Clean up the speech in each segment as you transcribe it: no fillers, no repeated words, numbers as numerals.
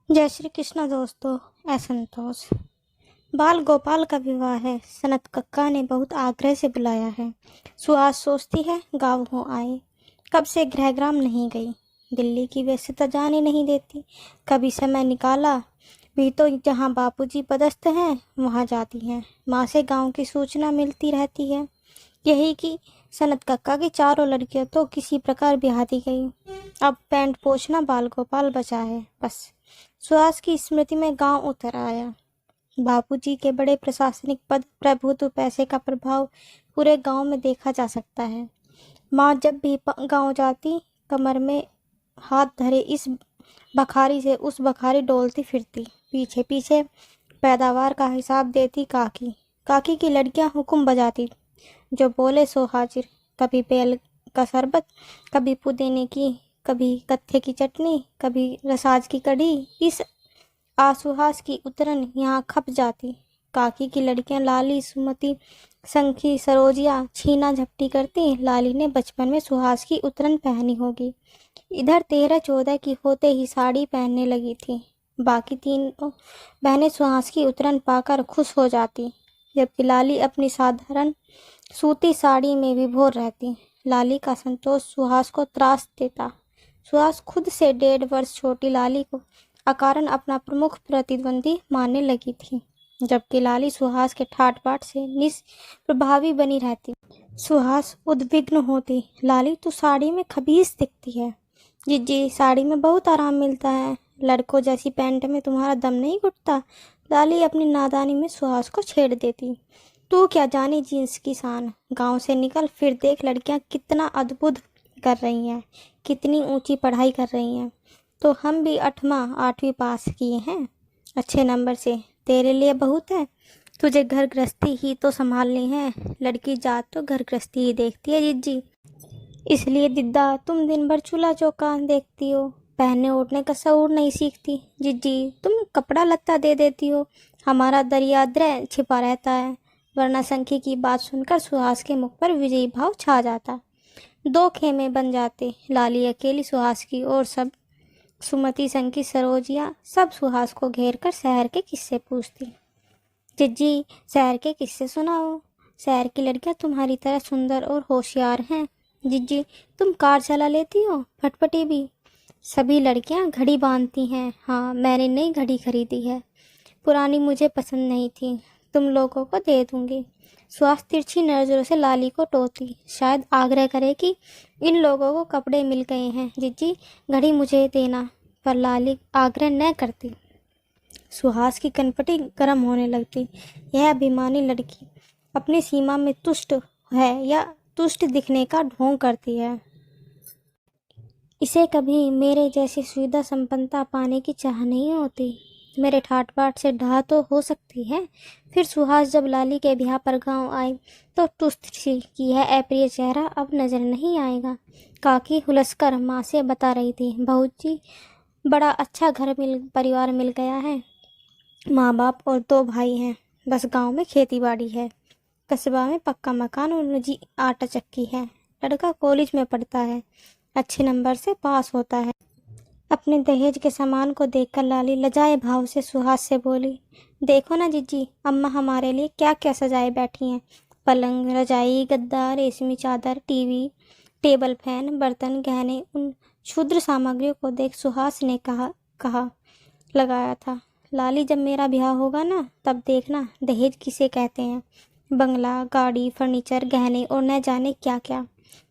जय श्री कृष्ण दोस्तों। असंतोष। बाल गोपाल का विवाह है। सनत कक्का ने बहुत आग्रह से बुलाया है। सुहास सोचती है गाँव हो आए। कब से गृहग्राम नहीं गई। दिल्ली की व्यस्तता जाने नहीं देती। कभी समय निकाला भी तो जहाँ बापूजी पदस्थ हैं वहाँ जाती हैं। माँ से गांव की सूचना मिलती रहती है। यही कि सनत कक्का की चारों लड़कियां तो किसी प्रकार ब्याह दी गई। अब पैंट पोछना बाल गोपाल बचा है बस। सुहास की स्मृति में गांव उतर आया। बापूजी के बड़े प्रशासनिक पद, प्रभुत्व, पैसे का प्रभाव पूरे गांव में देखा जा सकता है। माँ जब भी गांव जाती कमर में हाथ धरे इस बखारी से उस बखारी डोलती फिरती। पीछे पीछे पैदावार का हिसाब देती काकी। काकी की लड़कियां हुक्म बजाती, जो बोले सो हाजिर। कभी बेल का शरबत, कभी पुदीने की, कभी कत्थे की चटनी, कभी रसाज की कढ़ी। इस आसुहास की उतरन यहाँ खप जाती। काकी की लड़कियां लाली, सुमति, संखी, सरोजिया छीना झपटी करती। लाली ने बचपन में सुहास की उतरन पहनी होगी। इधर 13-14 की होते ही साड़ी पहनने लगी थी। बाकी तीनों बहनें सुहास की उतरन पाकर खुश हो जाती, जबकि लाली अपनी साधारण सूती साड़ी में विभोर रहती। लाली का संतोष सुहास को त्रास देता। सुहास खुद से 1.5 वर्ष छोटी लाली को अकारण अपना प्रमुख प्रतिद्वंदी मानने लगी थी, जबकि लाली सुहास के ठाट बाट से निष्प्रभावी बनी रहती। सुहास उद्विग्न होती, लाली तू साड़ी में खबीस दिखती है। जी साड़ी में बहुत आराम मिलता है, लड़कों जैसी पैंट में तुम्हारा दम नहीं घुटता। लाली अपनी नादानी में सुहास को छेड़ देती। तू क्या जानी जींस की शान। गांव से निकल फिर देख लड़कियां कितना अद्भुत कर रही हैं, कितनी ऊंची पढ़ाई कर रही हैं। तो हम भी 8वीं पास किए हैं अच्छे नंबर से। तेरे लिए बहुत है, तुझे घर गृहस्थी ही तो संभालनी है। लड़की जात तो घर गृहस्थी ही देखती है जिज्जी। इसलिए दिद्दा तुम दिन भर चूल्हा चौका देखती हो, पहनने ओढ़ने का शऊर नहीं सीखती। जिज्जी तुम कपड़ा लत्ता दे देती हो, हमारा दरियाद्र छिपा रहता है। वरना संखी की बात सुनकर सुहास के मुख पर विजयी भाव छा जाता। 2 खेमे बन जाते। लाली अकेली सुहास की और सब सुमति, संखी, सरोजिया सब सुहास को घेर कर शहर के किस्से पूछती। जिज्जी शहर के किस्से सुनाओ। शहर की लड़कियां तुम्हारी तरह सुंदर और होशियार हैं। जिज्जी तुम कार चला लेती हो, फटफटी भी। सभी लड़कियां घड़ी बांधती हैं। हाँ मैंने नई घड़ी खरीदी है, पुरानी मुझे पसंद नहीं थी, तुम लोगों को दे दूंगी। सुहास तिरछी नजरों से लाली को टोकती, शायद आग्रह करे कि इन लोगों को कपड़े मिल गए हैं, जिज्जी घड़ी मुझे देना। पर लाली आग्रह न करती। सुहास की कनपटी गर्म होने लगती। यह अभिमानी लड़की अपनी सीमा में तुष्ट है या तुष्ट दिखने का ढोंग करती है। इसे कभी मेरे जैसी सुविधा संपन्नता पाने की चाह नहीं होती। मेरे ठाट बाट से ढा तो हो सकती है। फिर सुहास जब लाली के ब्याह पर गांव आई तो तुष्ट सी कि यह अप्रिय चेहरा अब नजर नहीं आएगा। काकी हुलसकर माँ से बता रही थी, बहू जी बड़ा अच्छा परिवार मिल गया है। माँ बाप और 2 भाई हैं, बस गांव में खेती बाड़ी है। कस्बा में पक्का मकान और निजी आटा चक्की है। लड़का कॉलेज में पढ़ता है, अच्छे नंबर से पास होता है। अपने दहेज के सामान को देखकर लाली लजाए भाव से सुहास से बोली, देखो ना जीजी, अम्मा हमारे लिए क्या क्या सजाए बैठी हैं। पलंग, रजाई, गद्दा, रेशमी चादर, टीवी, टेबल फैन, बर्तन, गहने। उन क्षुद्र सामग्रियों को देख सुहास ने कहा लगाया था, लाली जब मेरा ब्याह होगा ना तब देखना दहेज किसे कहते हैं। बंगला, गाड़ी, फर्नीचर, गहने और न जाने क्या क्या।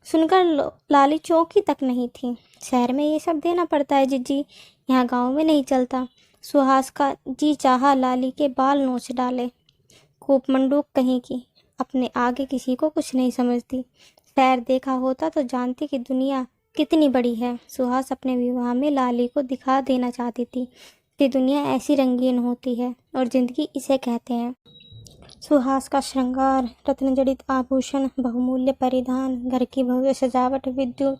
सुनकर लाली चौंकी तक नहीं थी। शहर में ये सब देना पड़ता है जिज्जी, यहाँ गांव में नहीं चलता। सुहास का जी चाहा लाली के बाल नोच डाले। कूप मंडूक कहीं की, अपने आगे किसी को कुछ नहीं समझती। शहर देखा होता तो जानती कि दुनिया कितनी बड़ी है। सुहास अपने विवाह में लाली को दिखा देना चाहती थी कि दुनिया ऐसी रंगीन होती है और जिंदगी इसे कहते हैं। सुहास का श्रृंगार, रत्नजड़ित आभूषण, बहुमूल्य परिधान, घर की भव्य सजावट, विद्युत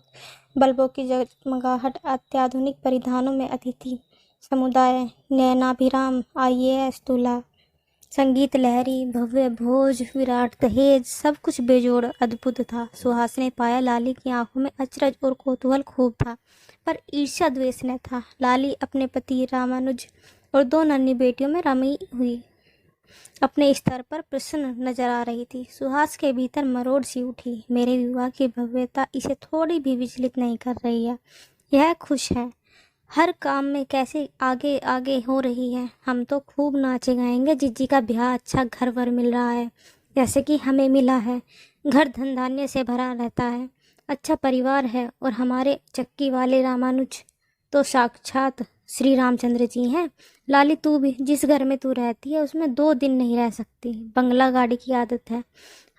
बल्बों की जगमगाहट, अत्याधुनिक परिधानों में अतिथि समुदाय, नयनाभिराम IAS दूल्हा, संगीत लहरी, भव्य भोज, विराट दहेज, सब कुछ बेजोड़ अद्भुत था। सुहास ने पाया लाली की आंखों में अचरज और कौतूहल खूब था, पर ईर्ष्या द्वेष न था। लाली अपने पति रामानुज और दो नन्ही बेटियों में रमी हुई अपने स्तर पर प्रसन्न नजर आ रही थी। सुहास के भीतर मरोड़ सी उठी। मेरे विवाह की भव्यता इसे थोड़ी भी विचलित नहीं कर रही है। यह खुश है, हर काम में कैसे आगे आगे हो रही है। हम तो खूब नाचे गाएंगे। जिज्जी का ब्याह, अच्छा घर वर मिल रहा है जैसे कि हमें मिला है। घर धन धान्य से भरा रहता है, अच्छा परिवार है, और हमारे चक्की वाले रामानुज तो साक्षात श्री रामचंद्र जी हैं। लाली, तू भी जिस घर में तू रहती है उसमें 2 दिन नहीं रह सकती। बंगला गाड़ी की आदत है।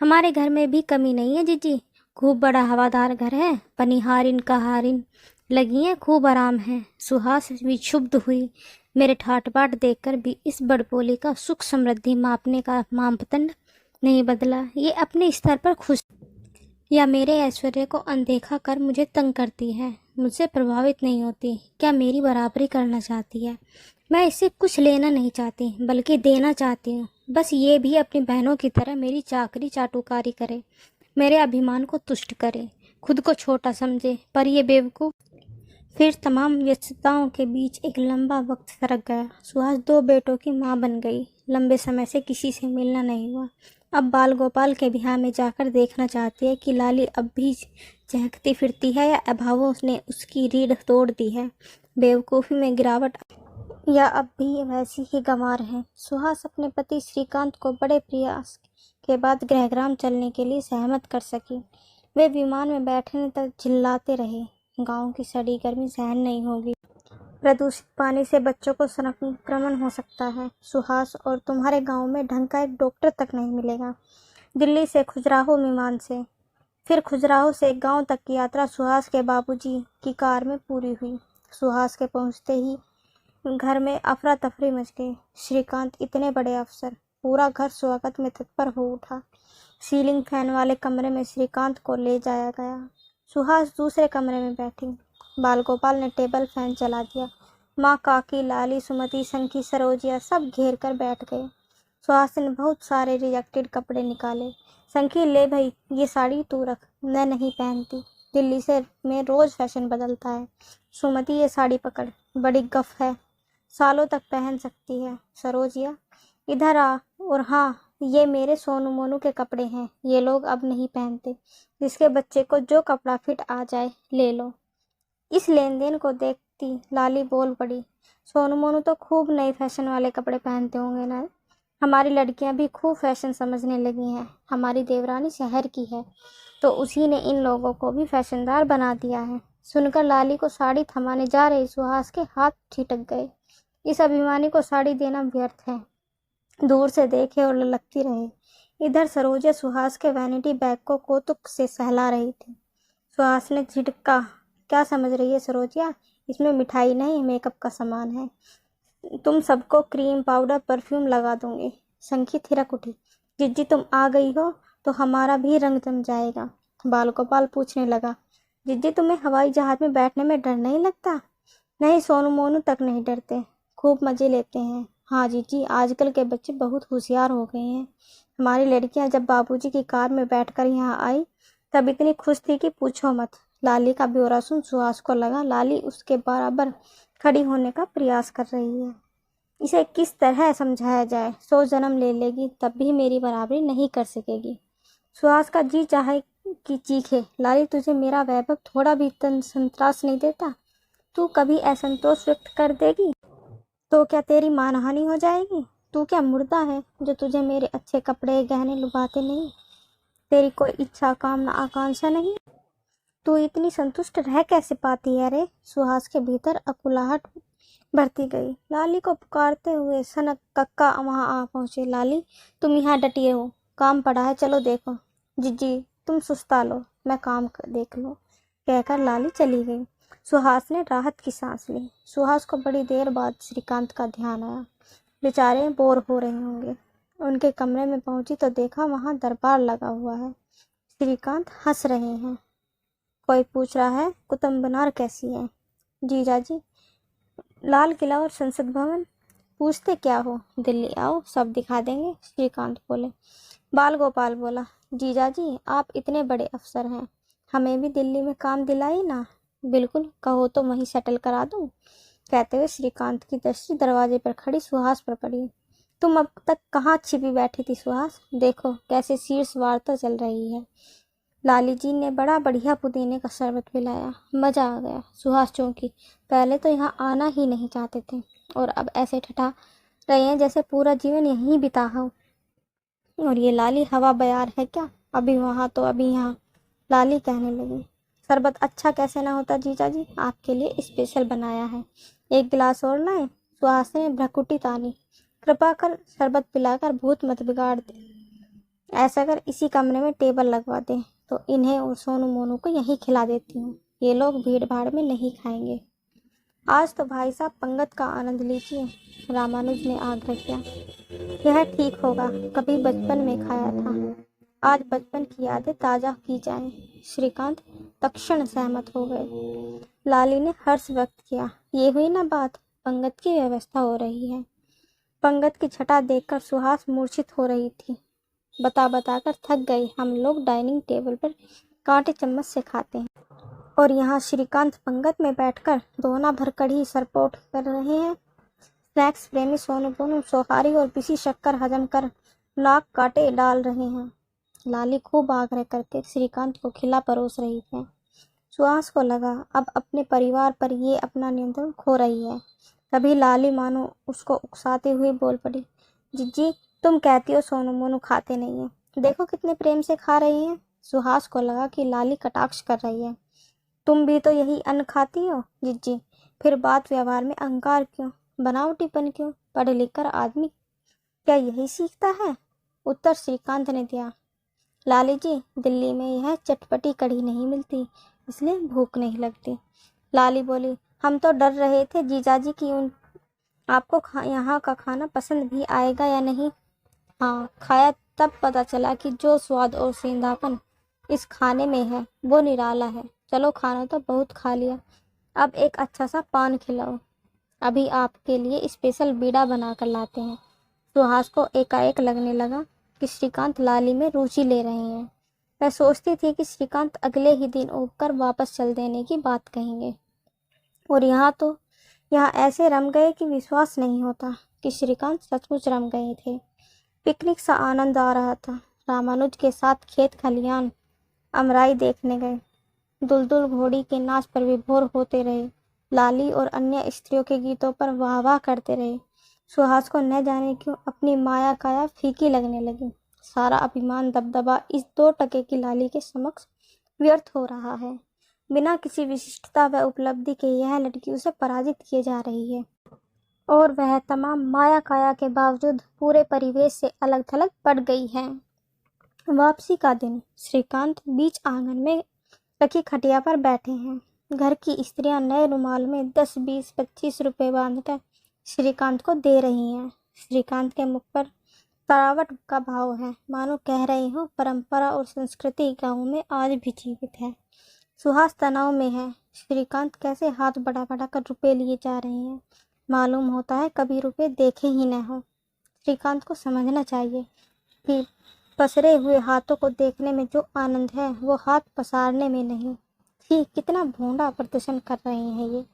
हमारे घर में भी कमी नहीं है जीजी, खूब बड़ा हवादार घर है, पनिहारिन कहारिन लगी है, खूब आराम है। सुहास भी क्षुब्ध हुई। मेरे ठाट बाट देखकर भी इस बड़पोली का सुख समृद्धि मापने का मापदंड नहीं बदला। ये अपने स्तर पर खुश या मेरे ऐश्वर्य को अनदेखा कर मुझे तंग करती है, मुझसे प्रभावित नहीं होती। क्या मेरी बराबरी करना चाहती है? मैं इससे कुछ लेना नहीं चाहती, बल्कि देना चाहती हूँ। बस ये भी अपनी बहनों की तरह मेरी चाकरी चाटुकारी करे, मेरे अभिमान को तुष्ट करे, खुद को छोटा समझे। पर ये बेवकूफ़। फिर तमाम व्यस्तताओं के बीच एक लंबा वक्त सरक गया। सुहास 2 बेटों की माँ बन गई। लंबे समय से किसी से मिलना नहीं हुआ। अब बाल गोपाल के ब्याह में जाकर देखना चाहती है कि लाली अब भी चहकती फिरती है या अभावों ने उसकी रीढ़ तोड़ दी है, बेवकूफ़ी में गिरावट, या अब भी वैसी ही गंवार है। सुहास अपने पति श्रीकांत को बड़े प्रयास के बाद गृहग्राम चलने के लिए सहमत कर सकी। वे विमान में बैठने तक चिल्लाते रहे। गांव की सड़ी गर्मी सहन नहीं होगी, प्रदूषित पानी से बच्चों को संक्रमण हो सकता है। सुहास, और तुम्हारे गांव में ढंग का एक डॉक्टर तक नहीं मिलेगा। दिल्ली से खजुराहो विमान से, फिर खजुराहो से गांव तक की यात्रा सुहास के बाबूजी की कार में पूरी हुई। सुहास के पहुंचते ही घर में अफरा तफरी मच गई। श्रीकांत इतने बड़े अफसर, पूरा घर स्वागत में तत्पर हो उठा। सीलिंग फैन वाले कमरे में श्रीकांत को ले जाया गया। सुहास दूसरे कमरे में बैठी। बाल गोपाल ने टेबल फैन चला दिया। माँ, काकी, लाली, सुमति, संखी, सरोजिया सब घेर कर बैठ गए। सुहास ने बहुत सारे रिजेक्टेड कपड़े निकाले। संखी, ले भाई, ये साड़ी तू रख, मैं नहीं पहनती, दिल्ली से में रोज़ फैशन बदलता है। सुमति, ये साड़ी पकड़, बड़ी गफ है, सालों तक पहन सकती है। सरोजिया, इधर आ, और हाँ, ये मेरे सोनू मोनू के कपड़े हैं, ये लोग अब नहीं पहनते। जिसके बच्चे को जो कपड़ा फिट आ जाए ले लो। इस लेन देन को देखती लाली बोल पड़ी। सोनू मोनू तो खूब नए फैशन वाले कपड़े पहनते होंगे ना। हमारी लड़कियां भी खूब फैशन समझने लगी हैं। हमारी देवरानी शहर की है, तो उसी ने इन लोगों को भी फैशनदार बना दिया है। सुनकर लाली को साड़ी थमाने जा रही सुहास के हाथ ठिठक गए। इस अभिमानी को साड़ी देना व्यर्थ है, दूर से देखे और ललकती रहे। इधर सरोजा सुहास के वैनिटी बैग को कौतुक से सहला रही थी। सुहास ने झिटका, क्या समझ रही है सरोजिया, इसमें मिठाई नहीं, मेकअप का सामान है। तुम सबको क्रीम पाउडर परफ्यूम लगा दूंगी। संखी थिरक उठी। जिज्जी, तुम आ गई हो तो हमारा भी रंग जम जाएगा। बाल गोपाल पूछने लगा, जिज्जी, तुम्हें हवाई जहाज में बैठने में डर नहीं लगता? नहीं, सोनू मोनू तक नहीं डरते, खूब मजे लेते हैं। हाँ जीजी, आजकल के बच्चे बहुत होशियार हो गए हैं। हमारी लड़कियां जब बाबूजी की कार में बैठकर यहाँ आई तब इतनी खुश थी कि पूछो मत। लाली का ब्यौरा सुन सुहास को लगा लाली उसके बराबर खड़ी होने का प्रयास कर रही है। इसे किस तरह समझाया जाए? 100 जन्म ले लेगी तब भी मेरी बराबरी नहीं कर सकेगी। सुहास का जी चाहे कि चीखे, लाली, तुझे मेरा वैभव थोड़ा भी तन संतरास नहीं देता? तू कभी असंतोष व्यक्त कर देगी तो क्या तेरी मानहानि हो जाएगी? तू क्या मुर्दा है जो तुझे मेरे अच्छे कपड़े गहने लुभाते नहीं? तेरी कोई इच्छा कामना आकांक्षा नहीं? तू इतनी संतुष्ट रह कैसे पाती है रे? सुहास के भीतर अकुलाहट बढ़ती गई। लाली को पुकारते हुए सनक कक्का वहां आ पहुंचे। लाली, तुम यहाँ डटी हो, काम पड़ा है, चलो देखो। जिज्जी, तुम सुस्ता लो, मैं काम देख लो, कहकर लाली चली गई। सुहास ने राहत की सांस ली। सुहास को बड़ी देर बाद श्रीकांत का ध्यान आया। बेचारे बोर हो रहे होंगे। उनके कमरे में पहुंची तो देखा वहां दरबार लगा हुआ है। श्रीकांत हंस रहे हैं। कोई पूछ रहा है, कुतुब मीनार कैसी है? जीजाजी, लाल किला और संसद भवन पूछते क्या हो, दिल्ली आओ सब दिखा देंगे, श्रीकांत बोले। बाल गोपाल बोला, जीजा जी आप इतने बड़े अफसर हैं, हमें भी दिल्ली में काम दिलाई ना। बिल्कुल, कहो तो वहीं सेटल करा दूं। कहते हुए श्रीकांत की दृष्टि दरवाजे पर खड़ी सुहास पर पड़ी। तुम अब तक कहाँ छिपी बैठी थी सुहास, देखो कैसे शीर्ष वार्ता चल रही है। लाली जी ने बड़ा बढ़िया पुदीने का शरबत पिलाया, मजा आ गया। सुहास चौंकी, पहले तो यहाँ आना ही नहीं चाहते थे और अब ऐसे ठठा रहे हैं जैसे पूरा जीवन यहीं बिता हो। और ये लाली हवा बयार है क्या, अभी वहाँ तो अभी यहाँ। लाली कहने लगी, शरबत अच्छा कैसे ना होता जीजा जी, आपके लिए स्पेशल बनाया है, एक गिलास और लाएं। सुहास ने भ्रकुटी तानी, कृपा कर शरबत पिलाकर भूत मत बिगाड़ दे। ऐसा कर इसी कमरे में टेबल लगवा दे तो इन्हें और सोनू मोनू को यहीं खिला देती हूँ, ये लोग भीड़ भाड़ में नहीं खाएंगे। आज तो भाई साहब पंगत का आनंद लीजिए, रामानुज ने आग्रह किया। यह ठीक होगा, कभी बचपन में खाया था, आज बचपन की यादें ताजा की जाएं। श्रीकांत तत्क्षण सहमत हो गए। लाली ने हर्ष व्यक्त किया, ये हुई ना बात, पंगत की व्यवस्था हो रही है। पंगत की छटा देखकर सुहास मूर्छित हो रही थी। बता कर थक गई, हम लोग डाइनिंग टेबल पर कांटे चम्मच से खाते हैं और यहाँ श्रीकांत पंगत में बैठकर दोना भर कढ़ी सरपोट कर रहे हैं। स्नैक्स प्रेमी सोनू बोनू सोहारी और पिसी शक्कर हजम कर नाक काटे डाल रहे हैं। लाली खूब आग्रह करके श्रीकांत को खिला परोस रही है। सुहास को लगा अब अपने परिवार पर ये अपना नियंत्रण खो रही है। तभी लाली मानो उसको उकसाते हुए बोल पड़ी, जिज्जी तुम कहती हो सोनू मोनू खाते नहीं है, देखो कितने प्रेम से खा रही हैं। सुहास को लगा कि लाली कटाक्ष कर रही है। तुम भी तो यही अन्न खाती हो जिज्जी, फिर बात व्यवहार में अहंकार क्यों, बनावटीपन क्यों, पढ़ लिख कर आदमी क्या यही सीखता है। उत्तर श्रीकांत ने दिया, लाली जी दिल्ली में यह चटपटी कढ़ी नहीं मिलती, इसलिए भूख नहीं लगती। लाली बोली, हम तो डर रहे थे जीजाजी की उन आपको यहाँ का खाना पसंद भी आएगा या नहीं। हाँ, खाया तब पता चला कि जो स्वाद और सेंधापन इस खाने में है वो निराला है। चलो खाना तो बहुत खा लिया, अब एक अच्छा सा पान खिलाओ, अभी आपके लिए स्पेशल बीड़ा बना कर लाते हैं। सुहास को एकाएक लगने लगा कि श्रीकांत लाली में रुचि ले रहे हैं। वह सोचती थी कि श्रीकांत अगले ही दिन उबकर वापस चल देने की बात कहेंगे और यहाँ ऐसे रम गए कि विश्वास नहीं होता कि श्रीकांत सचमुच रम गए थे। पिकनिक सा आनंद आ रहा था। रामानुज के साथ खेत खलियान अमराई देखने गए, दुलदुल घोड़ी के नाच पर विभोर होते रहे, लाली और अन्य स्त्रियों के गीतों पर वाह वाह करते रहे। सुहास को न जाने क्यों अपनी माया काया फीकी लगने लगी। सारा अभिमान दबदबा इस 2 टके की लाली के समक्ष व्यर्थ हो रहा है। बिना किसी विशिष्टता व उपलब्धि के यह लड़की उसे पराजित किए जा रही है और वह तमाम माया काया के बावजूद पूरे परिवेश से अलग थलग पड़ गई है। वापसी का दिन। श्रीकांत बीच आंगन में रखी खटिया पर बैठे हैं। घर की स्त्रियां नए रुमाल में 10, 20, 25 रुपए बांधकर श्रीकांत को दे रही हैं। श्रीकांत के मुख पर तरावट का भाव है, मानो कह रही हो परंपरा और संस्कृति गाँव में आज भी जीवित है। सुहास तनाव में है। श्रीकांत कैसे हाथ बढ़ा बढ़ा कर रुपए लिए जा रहे हैं, मालूम होता है कभी रुपए देखे ही न हो। श्रीकांत को समझना चाहिए कि पसरे हुए हाथों को देखने में जो आनंद है वो हाथ पसारने में नहीं। ठीक कितना भोंडा प्रदर्शन कर रहे हैं ये।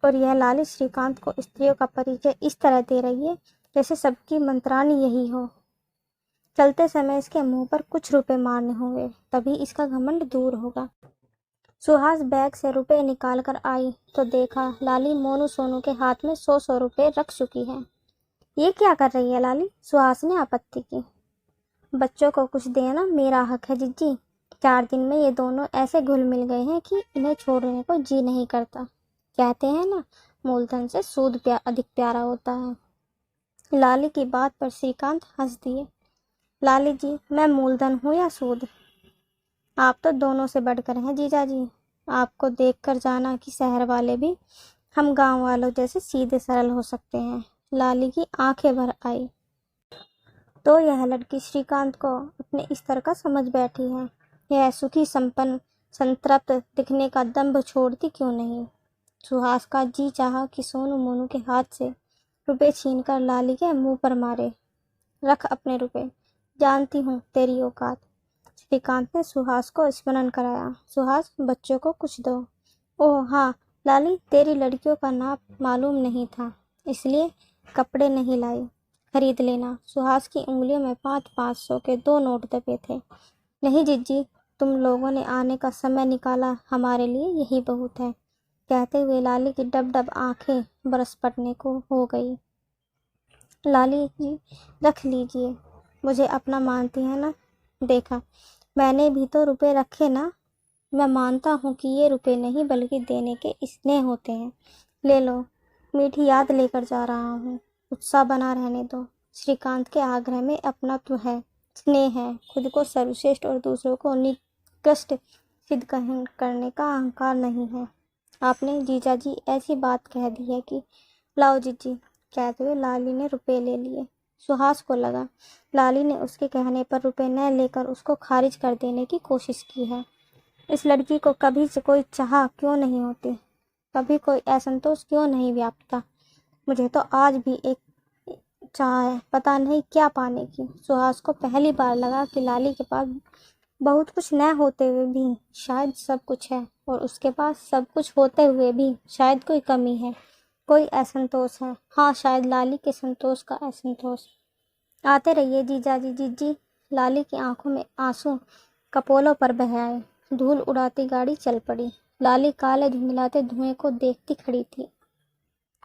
और यह लाली श्रीकांत को स्त्रियों का परिचय इस तरह दे रही है जैसे सबकी मंत्राणी यही हो। चलते समय इसके मुंह पर कुछ रुपए मारने होंगे, तभी इसका घमंड दूर होगा। सुहास बैग से रुपए निकाल कर आई तो देखा लाली मोनू सोनू के हाथ में 100 रुपए रख चुकी है। ये क्या कर रही है लाली, सुहास ने आपत्ति की। बच्चों को कुछ देना मेरा हक है जिज्जी, 4 दिन में ये दोनों ऐसे घुल मिल गए हैं कि इन्हें छोड़ने को जी नहीं करता। कहते हैं ना, मूलधन से सूद अधिक प्यारा होता है। लाली की बात पर श्रीकांत हंस दिए। लाली जी, मैं मूलधन हूँ या सूद? आप तो दोनों से बढ़कर हैं जीजा जी। आपको देखकर जाना कि शहर वाले भी हम गांव वालों जैसे सीधे सरल हो सकते हैं। लाली की आंखें भर आई। तो यह लड़की श्रीकांत को अपने इस तरह का समझ बैठी है। यह सुखी संपन्न संतृप्त दिखने का दंभ छोड़ती क्यों नहीं। सुहास का जी चाहा कि सोनू मोनू के हाथ से रुपए छीनकर लाली के मुंह पर मारे। रख अपने रुपए, जानती हूँ तेरी औकात। श्रीकांत ने सुहास को स्मरण कराया। सुहास, बच्चों को कुछ दो। ओह हाँ लाली, तेरी लड़कियों का नाप मालूम नहीं था, इसलिए कपड़े नहीं लाई, खरीद लेना। सुहास की उंगलियों में 500 के 2 नोट दबे थे। नहीं जिज्जी, तुम लोगों ने आने का समय निकाला, हमारे लिए यही बहुत है, कहते हुए लाली की डब डब आंखें बरस पड़ने को हो गई। लाली जी रख लीजिए, मुझे अपना मानती है ना। देखा, मैंने भी तो रुपए रखे ना। मैं मानता हूँ कि ये रुपए नहीं बल्कि देने के स्नेह होते हैं। ले लो, मीठी याद लेकर जा रहा हूँ, उत्साह बना रहने दो। श्रीकांत के आग्रह में अपनत्व है, स्नेह है, खुद को सर्वश्रेष्ठ और दूसरों को निकृष्ट सिद्ध करने का अहंकार नहीं है। आपने जीजाजी ऐसी बात कह दी है कि लाओ जीजी, कहते हुए लाली ने रुपए ले लिए। सुहास को लगा लाली ने उसके कहने पर रुपए न लेकर उसको खारिज कर देने की कोशिश की है। इस लड़की को कभी से कोई चाह क्यों नहीं होती, कभी कोई असंतोष क्यों नहीं व्यापता। मुझे तो आज भी एक चाह है, पता नहीं क्या पाने की। सुहास को पहली बार लगा कि लाली के पास बहुत कुछ न होते हुए भी शायद सब कुछ है, और उसके पास सब कुछ होते हुए भी शायद कोई कमी है, कोई असंतोष है। हाँ, शायद लाली के संतोष का असंतोष। आते रहिए जीजाजी जीजी। लाली की आंखों में आंसू कपोलों पर बह आए। धूल उड़ाती गाड़ी चल पड़ी। लाली काले धुंधलाते धुएं को देखती खड़ी थी।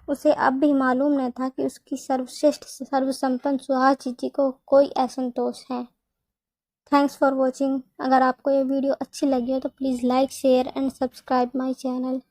उसे अब भी मालूम न था कि उसकी सर्वश्रेष्ठ सर्वसंपन्न सुहास जीजी को कोई असंतोष है। Thanks for watching. अगर आपको ये वीडियो अच्छी लगी हो तो please like, share and subscribe my channel.